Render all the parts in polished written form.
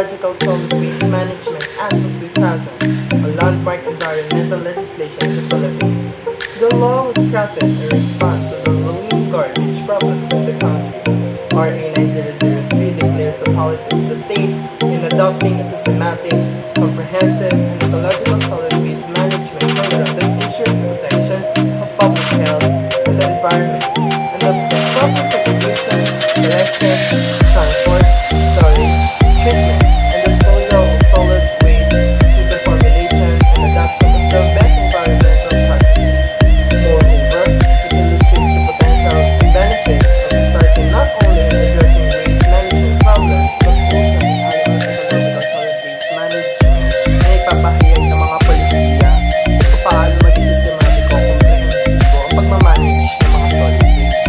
Ecological Solid Waste Management Act of 2000, a landmark environmental legislation in the Philippines. The law was crafted in response to the looming garbage problems in the country. RA 9003 declares the policy of the state in adopting a systematic, comprehensive, and ecological solid waste management program that ensures the protection of public health and the environment, and the proper segregation, collection, transport, storage, treatment, and disposal of solid waste through the formulation and adoption of the best environmental practices. Moreover, it illustrates the potential benefits of starting not only in addressing waste management problems but also in other ecological solid waste management na ipapahayag ng mga polisiya kung paano maging sistematiko o komprehensibo ang pagmamanage ng mga solid waste.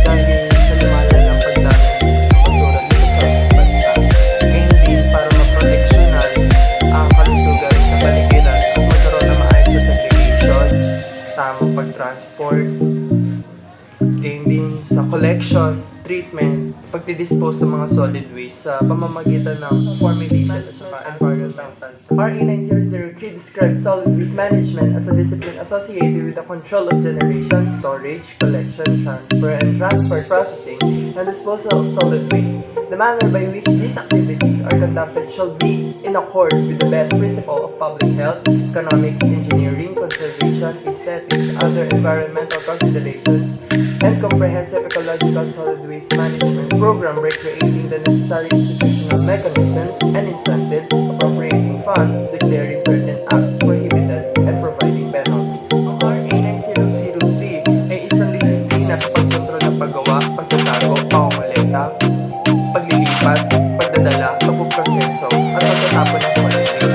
Dahil sa lumalang ng pagdami ng basura dito sa bansa, ngayon din para maproteksyonan ang kalusugan sa paligiran at magkaroon ng maayos na segregation, tamang pag-transport, gayon din sa collection, treatment, pagdidispose ng mga solid waste sa pamamagitan ng formulation at saka environmental. RA 9003 describes solid waste management as a discipline associated with the control of generation, storage, collection, transfer, and transfer processing and disposal of solid waste. The manner by which these activities are conducted shall be in accord with the best principle of public health, economics, engineering, conservation, aesthetics, other environmental considerations, and comprehensive ecological solid waste management program by creating the necessary institutional mechanisms and incentives, appropriating funds, declaring certain acts prohibited, and providing penalties. Ang RA 9003 ay isang disiplina sa pagkontrol ng paggawa, pagtatago, pangongolekta, paglilipat, pagdadala, pagpuproseso, at pagtatapon ng solid waste.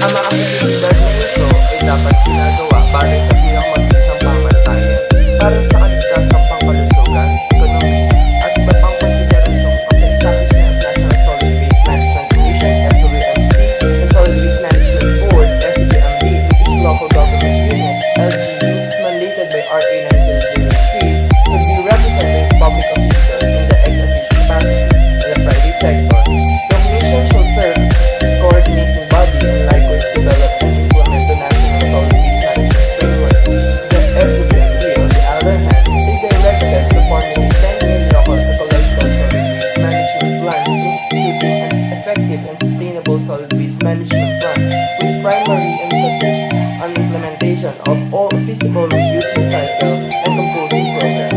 Ang mga aktibidad na ito ay dapat ginagawa base sa pinakamasisang pamantayan para sa kaligtasang pangkalusugan, ekonomi, at iba pang konsiderasyong pag-establish ng National Solid Waste Management Commission, SWMC, and Solid Waste Management Board, SWMB, which is local government unit, LGUs, mandated by RA 9003, will be represented public officials in the ex-officio capacity in the private sector. The Commission shall serve as coordinating body and likewise develop and implement the National Solid Waste Management Framework. The SWMB, on the other hand, is directed to formulate 10-year local ecological solid waste management plans, instituting an effective and sustainable solid waste management plan with primary emphasis on implementation of all feasible reuse, recycle, and composting programs.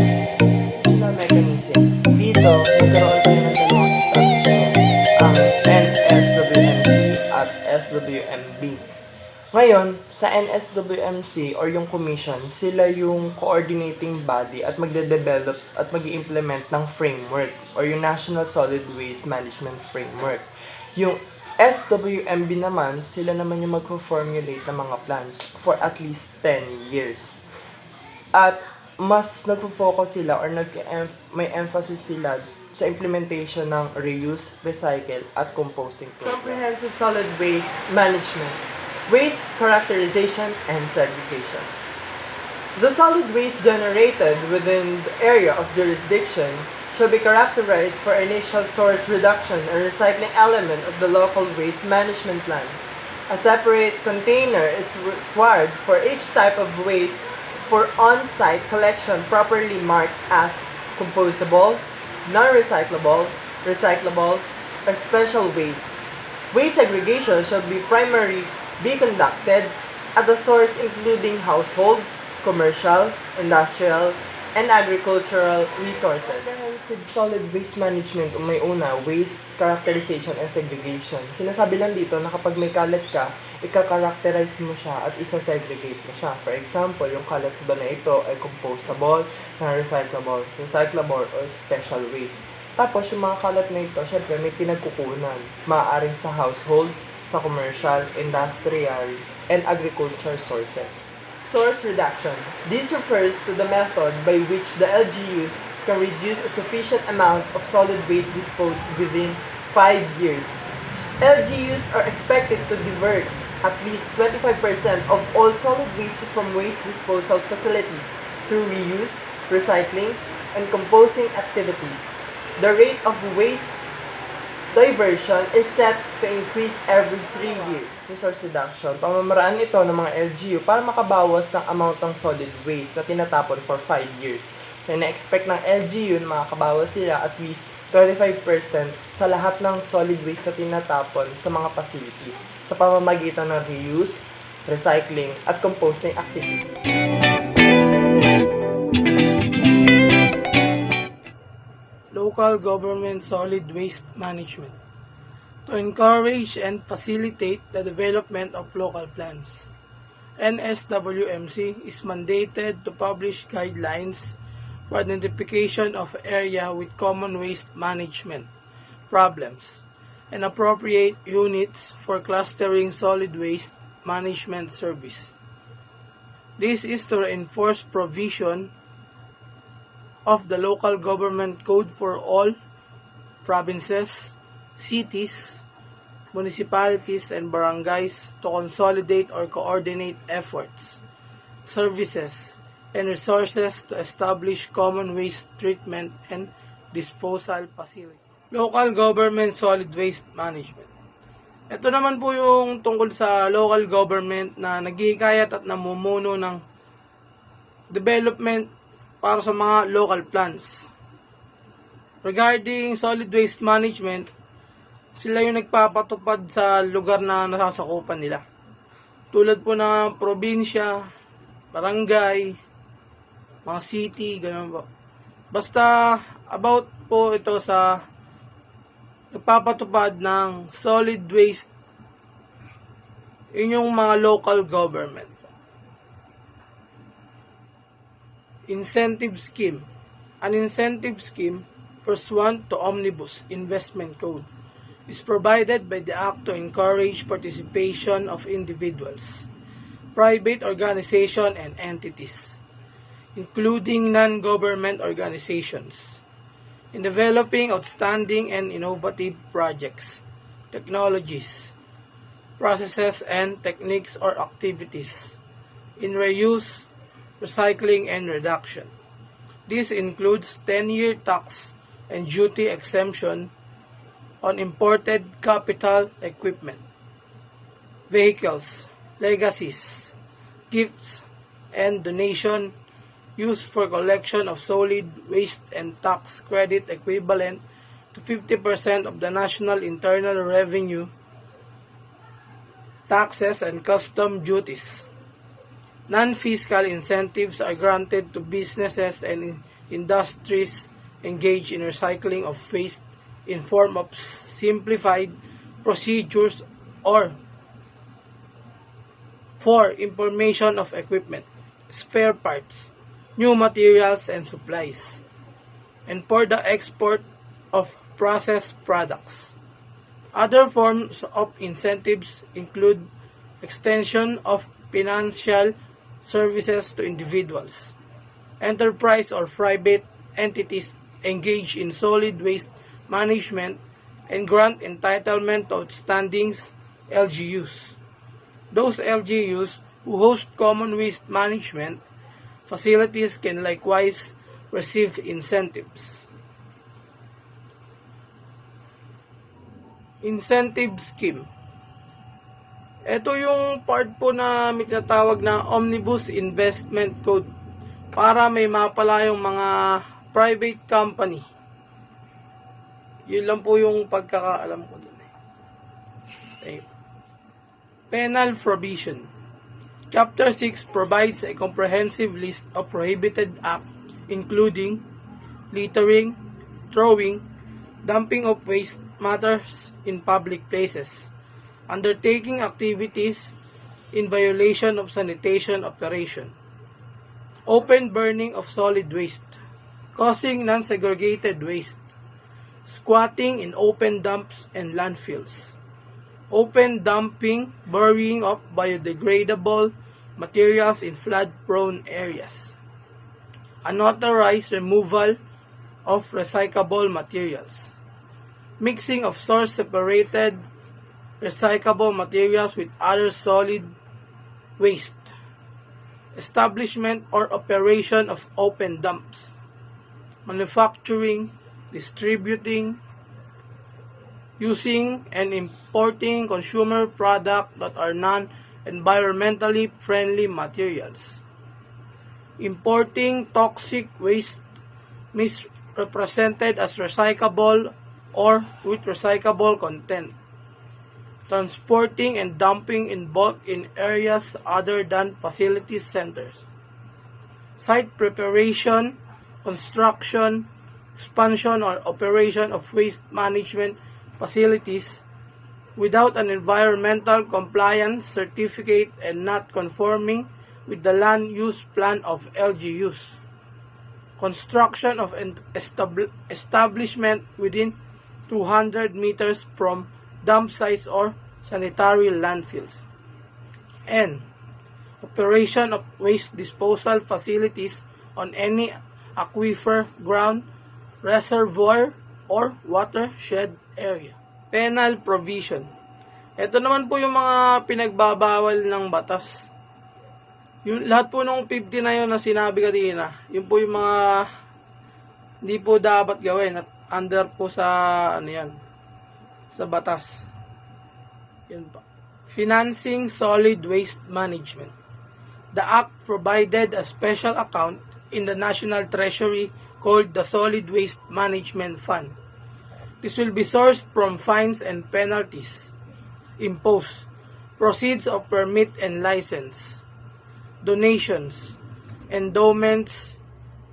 National mechanism. Dito, nagkaroon tayo ng dalawang establishment, ang NSWMC at SWMB. Ngayon, sa NSWMC or yung commission, sila yung coordinating body at magde-develop at mag-i-implement ng framework or yung National Solid Waste Management Framework. Yung SWMB naman, sila naman yung mag-formulate ng mga plans for at least 10 years. At mas nagpo-focus sila or may emphasis sila sa implementation ng reuse, recycle, at composting program. Comprehensive Solid Waste Management, Waste Characterization, and Segregation. The solid waste generated within the area of jurisdiction shall be characterized for initial source reduction and recycling element of the local waste management plan. A separate container is required for each type of waste for on-site collection properly marked as compostable, non-recyclable, recyclable, or special waste. Waste segregation shall be conducted at the source including household, commercial, industrial, and agricultural resources. Comprehensive solid waste management may una, waste characterization and segregation. Sinasabi lang dito na kapag may kalat ka, ika-characterize mo siya at isa-segregate mo siya. For example, yung kalat ba na ito ay compostable, non-recyclable, recyclable, or special waste. Tapos yung mga kalat na ito, syempre may pinagkukunan. Maaaring sa household, sa commercial, industrial, and agriculture sources. Source reduction. This refers to the method by which the LGUs can reduce a sufficient amount of solid waste disposed within 5 years. LGUs are expected to divert at least 25% of all solid waste from waste disposal facilities through reuse, recycling, and composting activities. The rate of waste Diversion is set to increase every 3 years. Resource reduction, pamamaraan ito ng mga LGU para makabawas ng amount ng solid waste na tinatapon for 5 years. Kaya na-expect ng LGU na makakabawas sila at least 25% sa lahat ng solid waste na tinatapon sa mga facilities sa pamamagitan ng reuse, recycling, at composting activities. Local government solid waste management. To encourage and facilitate the development of local plans, NSWMC is mandated to publish guidelines for identification of area with common waste management problems and appropriate units for clustering solid waste management service. This is to reinforce provision of the local government code for all provinces, cities, municipalities, and barangays to consolidate or coordinate efforts, services, and resources to establish common waste treatment and disposal facilities. Local government solid waste management. Ito naman po yung tungkol sa local government na naghihikayat at namumuno ng development para sa mga local plans. Regarding solid waste management, sila yung nagpapatupad sa lugar na nasasakupan nila. Tulad po ng probinsya, barangay, mga city, ganun po. Basta about po ito sa nagpapatupad ng solid waste, yun yung mga local government. Incentive scheme. An incentive scheme pursuant to Omnibus Investment Code is provided by the Act to encourage participation of individuals, private organizations, and entities, including non-government organizations, in developing outstanding and innovative projects, technologies, processes, and techniques or activities in reuse, recycling, and reduction. This includes 10-year tax and duty exemption on imported capital equipment, vehicles, legacies, gifts, and donation used for collection of solid waste and tax credit equivalent to 50% of the national internal revenue, taxes, and custom duties. Non-fiscal incentives are granted to businesses and industries engaged in recycling of waste in form of simplified procedures or for information of equipment, spare parts, new materials and supplies, and for the export of processed products. Other forms of incentives include extension of financial services to individuals, enterprise or private entities engaged in solid waste management, and grant entitlement to outstanding LGUs. Those LGUs who host common waste management facilities can likewise receive incentives. Incentive scheme. Ito yung part po na may tinatawag na Omnibus Investment Code para may mapala yung mga private company. Yun lang po yung pagkakaalam ko dun. Okay. Penal provision. Chapter 6 provides a comprehensive list of prohibited acts including littering, throwing, dumping of waste matters in public places, undertaking activities in violation of sanitation operation, open burning of solid waste, causing non-segregated waste, squatting in open dumps and landfills, open dumping, burying of biodegradable materials in flood-prone areas, unauthorized removal of recyclable materials, mixing of source-separated recyclable materials with other solid waste, establishment or operation of open dumps, manufacturing, distributing, using and importing consumer products that are non-environmentally friendly materials, importing toxic waste misrepresented as recyclable or with recyclable content, transporting and dumping in bulk in areas other than facility centers, site preparation, construction, expansion or operation of waste management facilities without an environmental compliance certificate and not conforming with the land use plan of LGUs, construction of an establishment within 200 meters from dump sites or sanitary landfills, and operation of waste disposal facilities on any aquifer, ground, reservoir, or watershed area. Penal provision. Ito naman po yung mga pinagbabawal ng batas. Yung lahat po ng 50 na yun na sinabi kanina, yun po yung mga hindi po dapat gawin at under po sa sa batas. Yun po. Financing solid waste management. The Act provided a special account in the National Treasury called the Solid Waste Management Fund. This will be sourced from fines and penalties imposed, proceeds of permit and license, donations, endowments,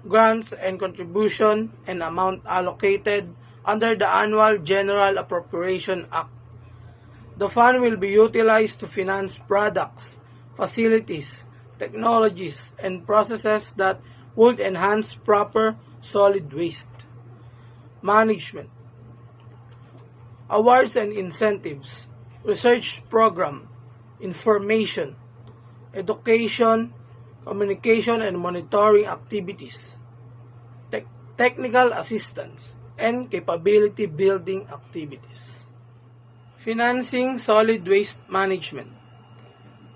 grants and contribution, and amount allocated under the Annual General Appropriation Act. The fund will be utilized to finance products, facilities, technologies, and processes that would enhance proper solid waste management. Awards and incentives, research program, information, education, communication and monitoring activities, technical assistance, and capability building activities. Financing solid waste management.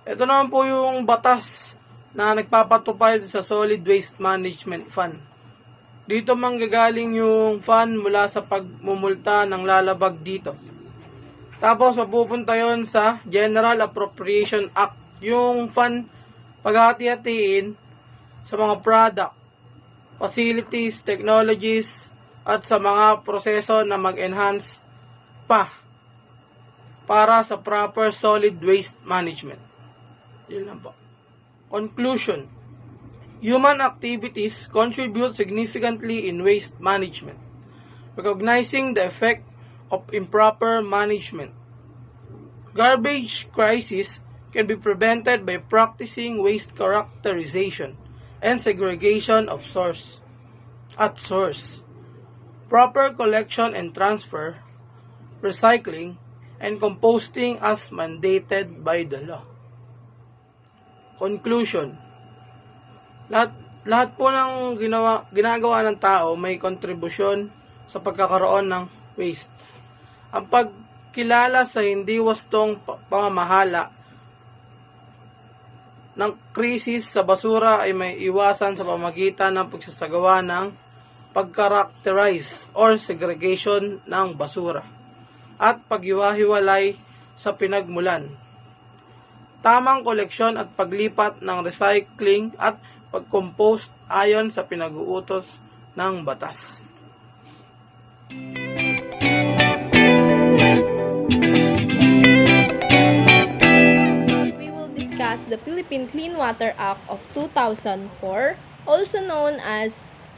Ito naman po yung batas na nagpapatupad sa Solid Waste Management Fund. Dito manggagaling yung fund mula sa pagmumulta ng lalabag dito. Tapos mapupunta yon sa General Appropriation Act. Yung fund paghati-hatiin sa mga product, facilities, technologies, at sa mga proseso na mag-enhance pa para sa proper solid waste management. Yun lang po. Conclusion. Human activities contribute significantly in waste management. Recognizing the effect of improper management. Garbage crisis can be prevented by practicing waste characterization and segregation of source at source. Proper collection and transfer, recycling, and composting as mandated by the law. Conclusion. Lahat po ng ginagawa ng tao may kontribusyon sa pagkakaroon ng waste. Ang pagkilala sa hindi wastong pamamahala ng krisis sa basura ay may iwasan sa pamagitan ng pagsasagawa ng pag-characterize or segregation ng basura at paghiwa-hiwalay sa pinagmulan. Tamang koleksyon at paglipat ng recycling at pag-compost ayon sa pinag-uutos ng batas. We will discuss the Philippine Clean Water Act of 2004, also known as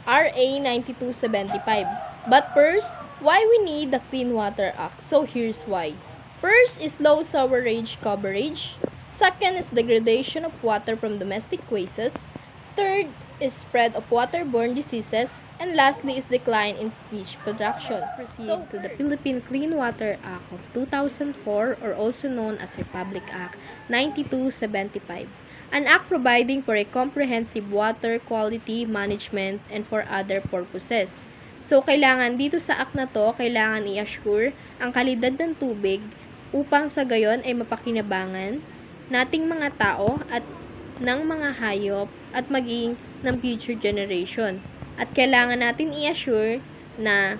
RA 9275. But first, why we need the Clean Water Act? So here's why. First is low sewerage coverage. Second is degradation of water from domestic wastes. Third is spread of waterborne diseases. And lastly is decline in fish production. Let's proceed to the Philippine Clean Water Act of 2004, or also known as Republic Act 9275. An act providing for a comprehensive water quality management and for other purposes. So, kailangan dito sa act na to, kailangan i-assure ang kalidad ng tubig upang sa gayon ay mapakinabangan nating mga tao at ng mga hayop at maging ng future generation. At kailangan natin i-assure na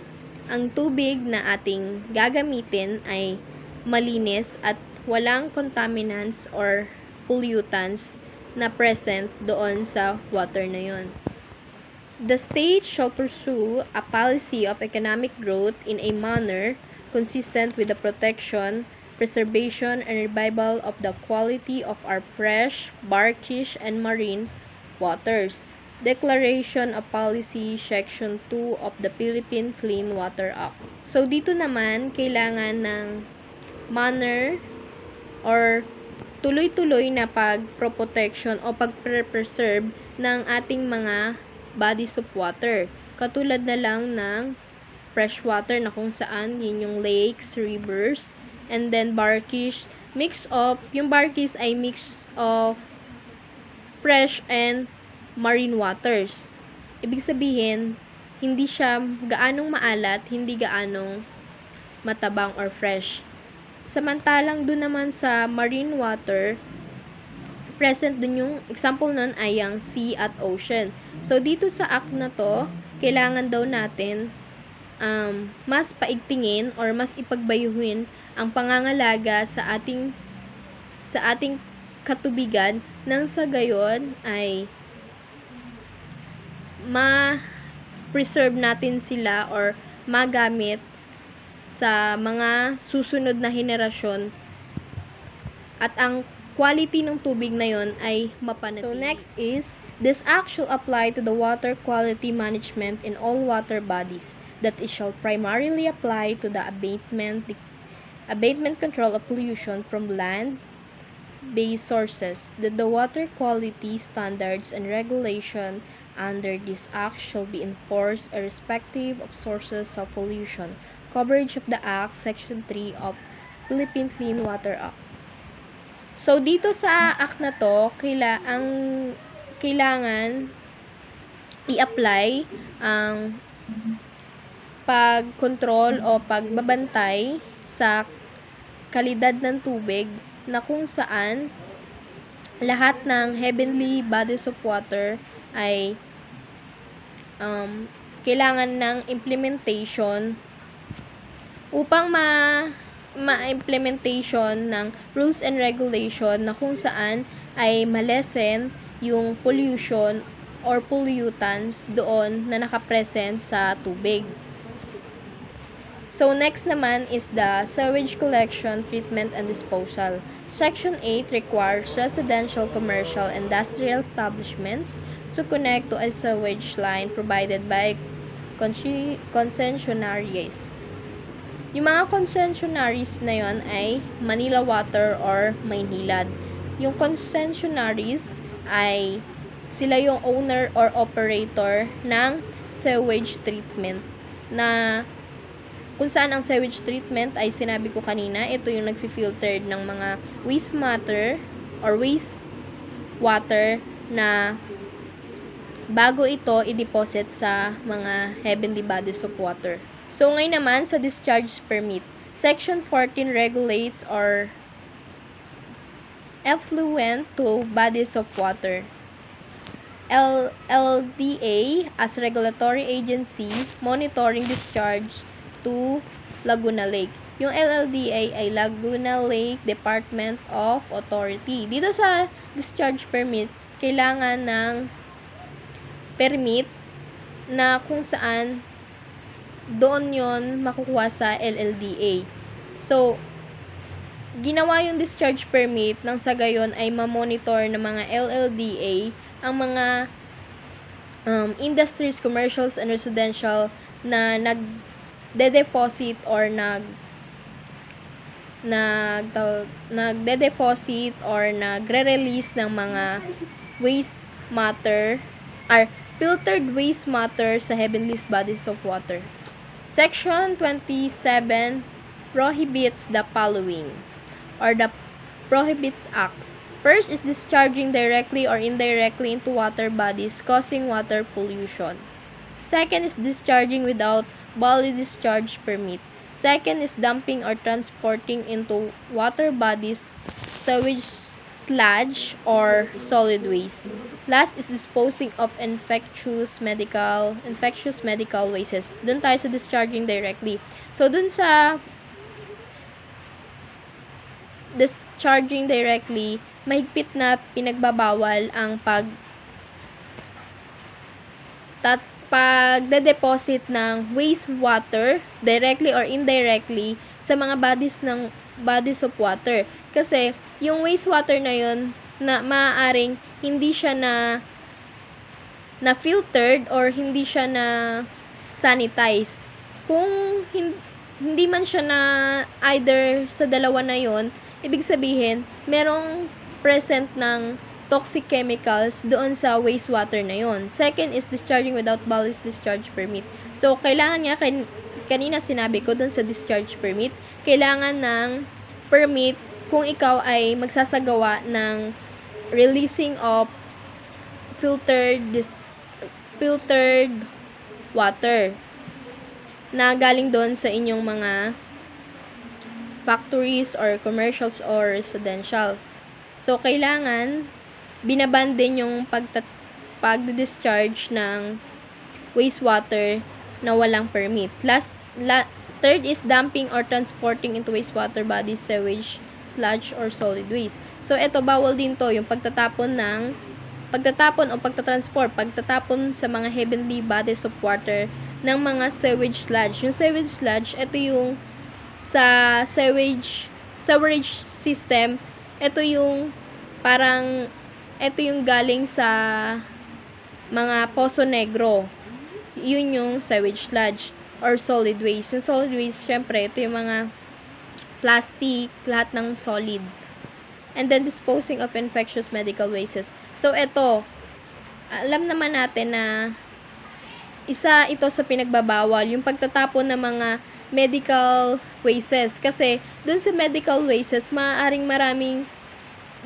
ang tubig na ating gagamitin ay malinis at walang contaminants or pollutants na present doon sa water na yon. The state shall pursue a policy of economic growth in a manner consistent with the protection, preservation, and revival of the quality of our fresh, brackish, and marine waters. Declaration of Policy, Section 2 of the Philippine Clean Water Act. So, dito naman, kailangan ng manner or tuloy-tuloy na pag-protection o pag-preserve ng ating mga bodies of water. Katulad na lang ng fresh water na kung saan yun yung lakes, rivers, and then brackish, yung brackish ay mix of fresh and marine waters. Ibig sabihin, hindi siya gaanong maalat, hindi gaanong matabang or fresh. Samantalang dun naman sa marine water, present dun yung example nun ay ang sea at ocean. So, dito sa act na to, kailangan daw natin mas paigtingin or mas ipagbayuhin ang pangangalaga sa ating katubigan nang sa gayon ay ma-preserve natin sila or magamit sa mga susunod na henerasyon at ang quality ng tubig na yon ay mapanatili. So next is, this act shall apply to the water quality management in all water bodies, that it shall primarily apply to the abatement control of pollution from land-based sources, that the water quality standards and regulation under this act shall be enforced irrespective of sources of pollution. Coverage of the Act, Section 3 of Philippine Clean Water Act. So, dito sa act na to, kailangan i-apply ang pag-control o pagbabantay sa kalidad ng tubig na kung saan lahat ng heavenly bodies of water ay kailangan ng implementation upang ma-implementation ng rules and regulation na kung saan ay malesen yung pollution or pollutants doon na nakapresent sa tubig. So, next naman is the sewage collection, treatment, and disposal. Section 8 requires residential, commercial, industrial establishments to connect to a sewage line provided by concessionaries. Yung mga concessionaries na yon ay Manila Water or Maynilad. Yung concessionaries ay sila yung owner or operator ng sewage treatment na kung saan ang sewage treatment ay sinabi ko kanina, ito yung nagfi-filter ng mga waste matter or waste water na bago ito i-deposit sa mga heavenly bodies of water. So, ngayon naman sa discharge permit. Section 14 regulates or effluent to bodies of water. LDA as regulatory agency monitoring discharge to Laguna Lake. Yung LLDA ay Laguna Lake Department of Authority. Dito sa discharge permit, kailangan ng permit na kung saan doon yon makukuha sa LLDA. So, ginawa yung discharge permit nang sa gayon ay ma-monitor ng mga LLDA ang mga industries, commercials, and residential na nagde-deposit or nagde-deposit or nagre-release ng mga waste matter or filtered waste matter sa heavenly bodies of water. Section 27 prohibits the following or the prohibits acts. First is discharging directly or indirectly into water bodies causing water pollution. Second is discharging without valid discharge permit. Second is dumping or transporting into water bodies sewage sludge or solid waste. Last is disposing of infectious medical wastes. Doon tayo sa discharging directly. So, doon sa discharging directly, mahigpit na pinagbabawal ang pagde-deposit ng wastewater directly or indirectly sa mga bodies of water. Kasi yung wastewater na yun na maaaring hindi siya na filtered or hindi siya na sanitize. Kung hindi man siya na either sa dalawa na yon, ibig sabihin merong present ng toxic chemicals doon sa wastewater na yon. Second is discharging without ballast discharge permit. So, kailangan nga, kanina sinabi ko doon sa discharge permit, kailangan ng permit kung ikaw ay magsasagawa ng releasing of filtered water na galing doon sa inyong mga factories or commercials or residential. So, kailangan binaban din yung pag-discharge ng wastewater na walang permit. Third is dumping or transporting into wastewater bodies, sewage, sludge, or solid waste. So, eto, bawal din to, yung pagtatapon sa mga heavenly bodies of water ng mga sewage sludge. Yung sewage sludge, ito yung sa sewerage system, ito yung galing sa mga Poso Negro. Yun yung sewage sludge or solid waste. Yung solid waste, syempre, ito yung mga plastic, lahat ng solid. And then, disposing of infectious medical wastes. So, ito, alam naman natin na isa ito sa pinagbabawal, yung pagtatapon ng mga medical wastes. Kasi, dun sa medical wastes, maaaring maraming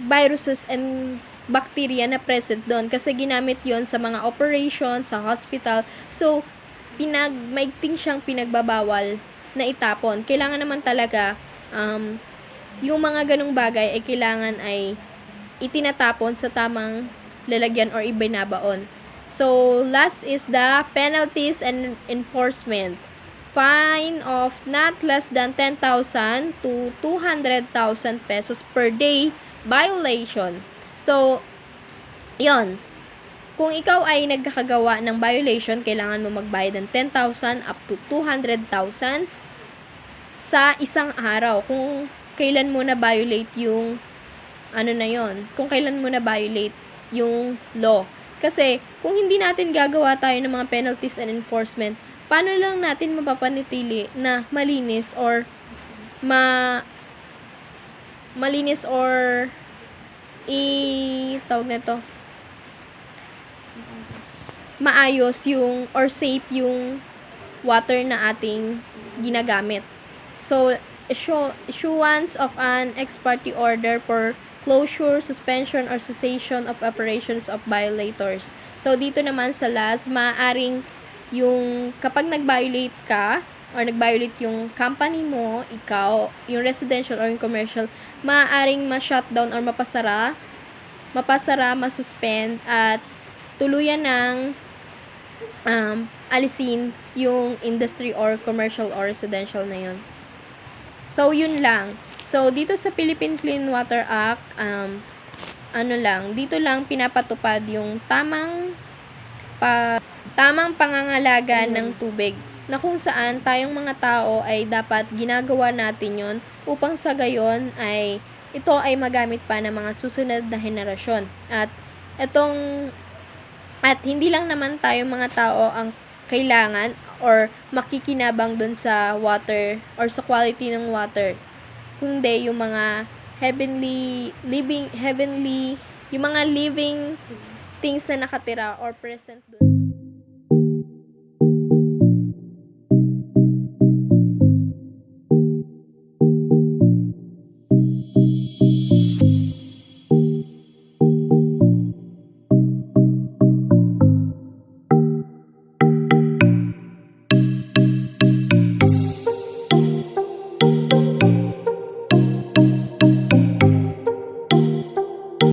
viruses and bacteria na present doon. Kasi ginamit yon sa mga operation, sa hospital. So, maigting siyang pinagbabawal na itapon. Kailangan naman talaga, yung mga ganong bagay ay kailangan ay itinatapon sa tamang lalagyan or ibinabaon. So, last is the penalties and enforcement. Fine of not less than 10,000 to 200,000 pesos per day violation. So, yon. Kung ikaw ay nagkakagawa ng violation, kailangan mo magbayad ng 10,000 up to 200,000 sa isang araw. Kung kailan mo na violate yung kung kailan mo na violate yung law. Kasi, kung hindi natin gagawa tayo ng mga penalties and enforcement, paano lang natin mapapanatili na malinis or tawag na to, maayos yung or safe yung water na ating ginagamit. So, issuance of an ex parte order for closure, suspension, or cessation of operations of violators. So, dito naman sa last, maaaring yung kapag nag-violate ka or nag-violate yung company mo, ikaw, yung residential or yung commercial, maaaring ma-shutdown or mapasara, masuspend, at tuluyan ng alisin yung industry or commercial or residential na yun. So, yun lang. So, dito sa Philippine Clean Water Act, dito lang pinapatupad yung tamang pangangalaga ng tubig, na kung saan tayong mga tao ay dapat ginagawa natin yon upang sa gayon ay ito ay magamit pa ng mga susunod na henerasyon. At hindi lang naman tayong mga tao ang kailangan or makikinabang dun sa water or sa quality ng water, kundi yung mga living things na nakatira or present dun.